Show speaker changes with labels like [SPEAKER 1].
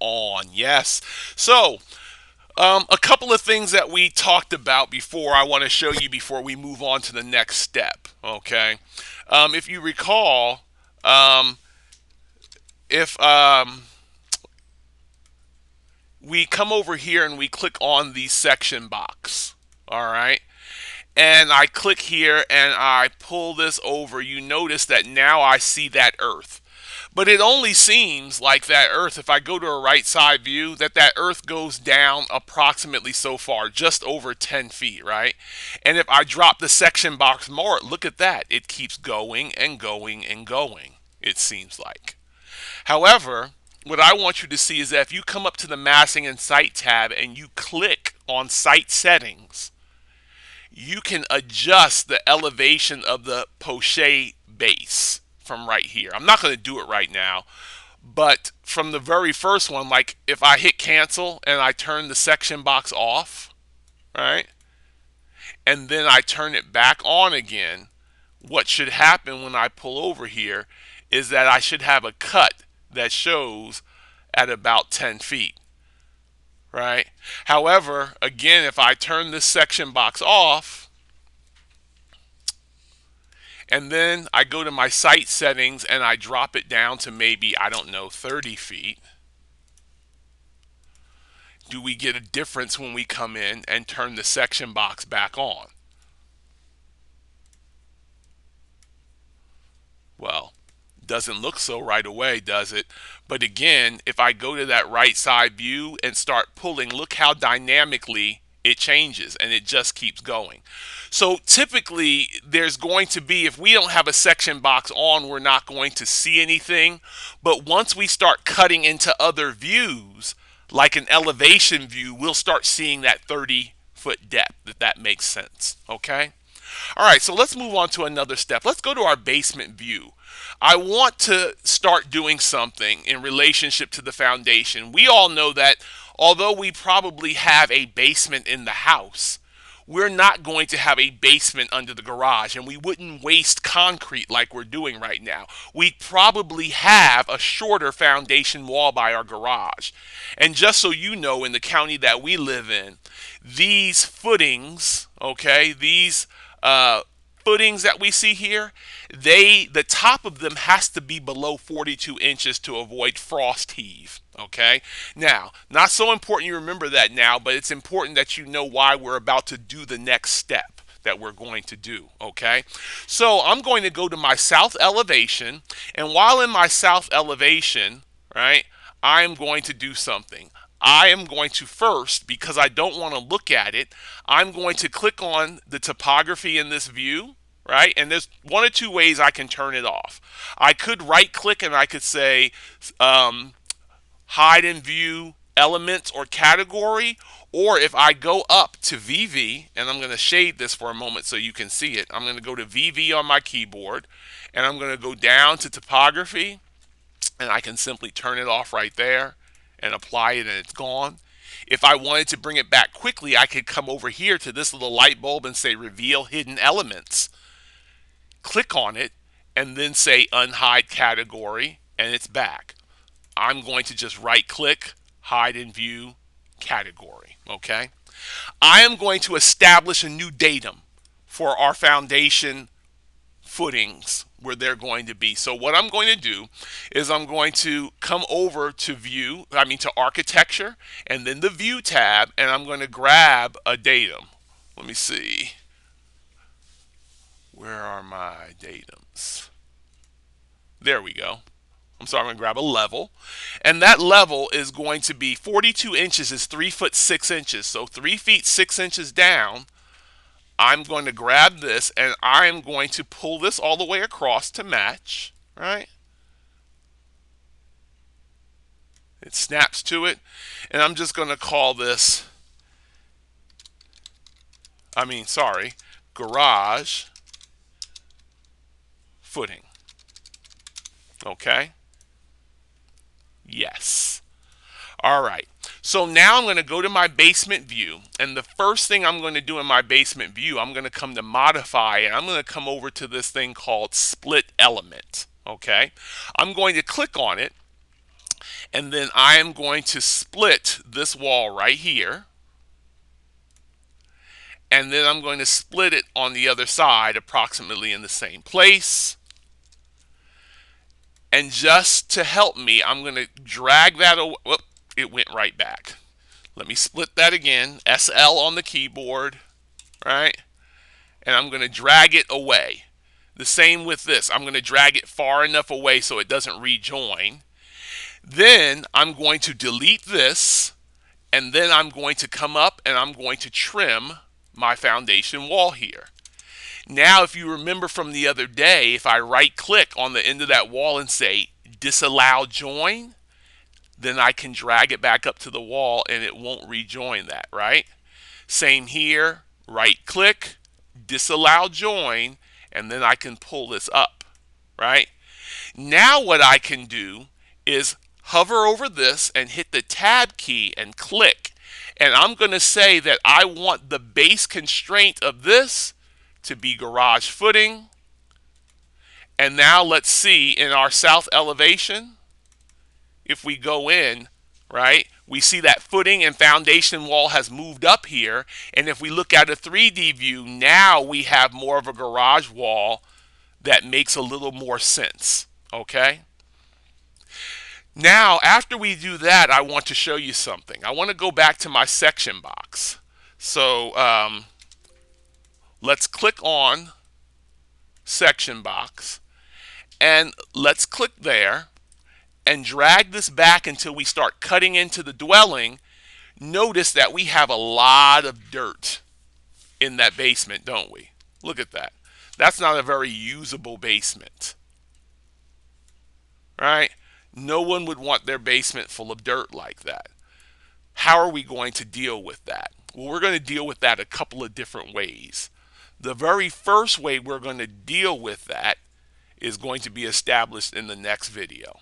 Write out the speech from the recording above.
[SPEAKER 1] on. Yes. So, a couple of things that we talked about before I want to show you before we move on to the next step. Okay. If you recall, um, if we come over here and we click on the section box, all right, and I click here and I pull this over, you notice that now I see that earth. But it only seems like that earth, if I go to a right side view, that earth goes down approximately so far, just over 10 feet, right? And if I drop the section box more, look at that. It keeps going and going and going, it seems like. However, what I want you to see is that if you come up to the massing and site tab and you click on site settings, you can adjust the elevation of the poche base from right here. I'm not going to do it right now, but from the very first one, like if I hit cancel and I turn the section box off, right, and then I turn it back on again, what should happen when I pull over here is that I should have a cut that shows at about 10 feet, right? However, again, if I turn this section box off and then I go to my site settings and I drop it down to maybe, I don't know, 30 feet, do we get a difference when we come in and turn the section box back on? Well, doesn't look so right away, does it? But again, if I go to that right side view and start pulling, look how dynamically it changes and it just keeps going. So typically there's going to be, if we don't have a section box on, we're not going to see anything. But once we start cutting into other views, like an elevation view, we'll start seeing that 30-foot depth, if that makes sense. Okay? All right, so let's move on to another step. Let's go to our basement view. I want to start doing something in relationship to the foundation. We all know that although we probably have a basement in the house, we're not going to have a basement under the garage, and we wouldn't waste concrete like we're doing right now. We'd probably have a shorter foundation wall by our garage. And just so you know, in the county that we live in, these footings, okay, these footings that we see here, the top of them has to be below 42 inches to avoid frost heave. Okay, now not so important you remember that now, but it's important that you know why we're about to do the next step that we're going to do. Okay, so I'm going to go to my south elevation, and while in my south elevation, right, I'm going to do something. I am going to first, because I don't want to look at it, I'm going to click on the topography in this view, right? And there's one or two ways I can turn it off. I could right click and I could say hide and view elements or category, or if I go up to VV, and I'm going to shade this for a moment so you can see it, I'm going to go to VV on my keyboard, and I'm going to go down to topography, and I can simply turn it off right there and apply it and it's gone. If I wanted to bring it back quickly, I could come over here to this little light bulb and say reveal hidden elements. Click on it and then say unhide category, and it's back. I'm going to just right click, hide and view category. Okay. I am going to establish a new datum for our foundation footings where they're going to be. So what I'm going to do is I'm going to come over to to architecture, and then the view tab, and I'm going to grab a datum. Let me see. Where are my datums? There we go. I'm sorry, I'm going to grab a level. And that level is going to be 42 inches is 3 foot 6 inches. So 3 feet 6 inches down. I'm going to grab this and I'm going to pull this all the way across to match, right? It snaps to it. And I'm just going to call this, garage footing. Okay? Yes. All right. So now I'm going to go to my basement view, and the first thing I'm going to do in my basement view, I'm going to come to modify, and I'm going to come over to this thing called split element. Okay? I'm going to click on it, And then I am going to split this wall right here. And then I'm going to split it on the other side approximately in the same place. And just to help me, I'm going to drag that away. Whoop, it went right back. Let me split that again. SL on the keyboard, right? And I'm going to drag it away. The same with this. I'm going to drag it far enough away so it doesn't rejoin. Then I'm going to delete this, and then I'm going to come up and I'm going to trim my foundation wall here. Now, if you remember from the other day, if I right click on the end of that wall and say disallow join, then I can drag it back up to the wall and it won't rejoin that, right? Same here, right click, disallow join, and then I can pull this up, right? Now what I can do is hover over this and hit the tab key and click. And I'm going to say that I want the base constraint of this to be garage footing. And now let's see in our south elevation, if we go in, right, we see that footing and foundation wall has moved up here. And if we look at a 3D view, now we have more of a garage wall that makes a little more sense, okay? Now, after we do that, I want to show you something. I want to go back to my section box. So let's click on section box, and let's click there and drag this back until we start cutting into the dwelling. Notice that we have a lot of dirt in that basement, don't we? Look at that. That's not a very usable basement, right? No one would want their basement full of dirt like that. How are we going to deal with that? Well, we're going to deal with that a couple of different ways. The very first way we're going to deal with that is going to be established in the next video.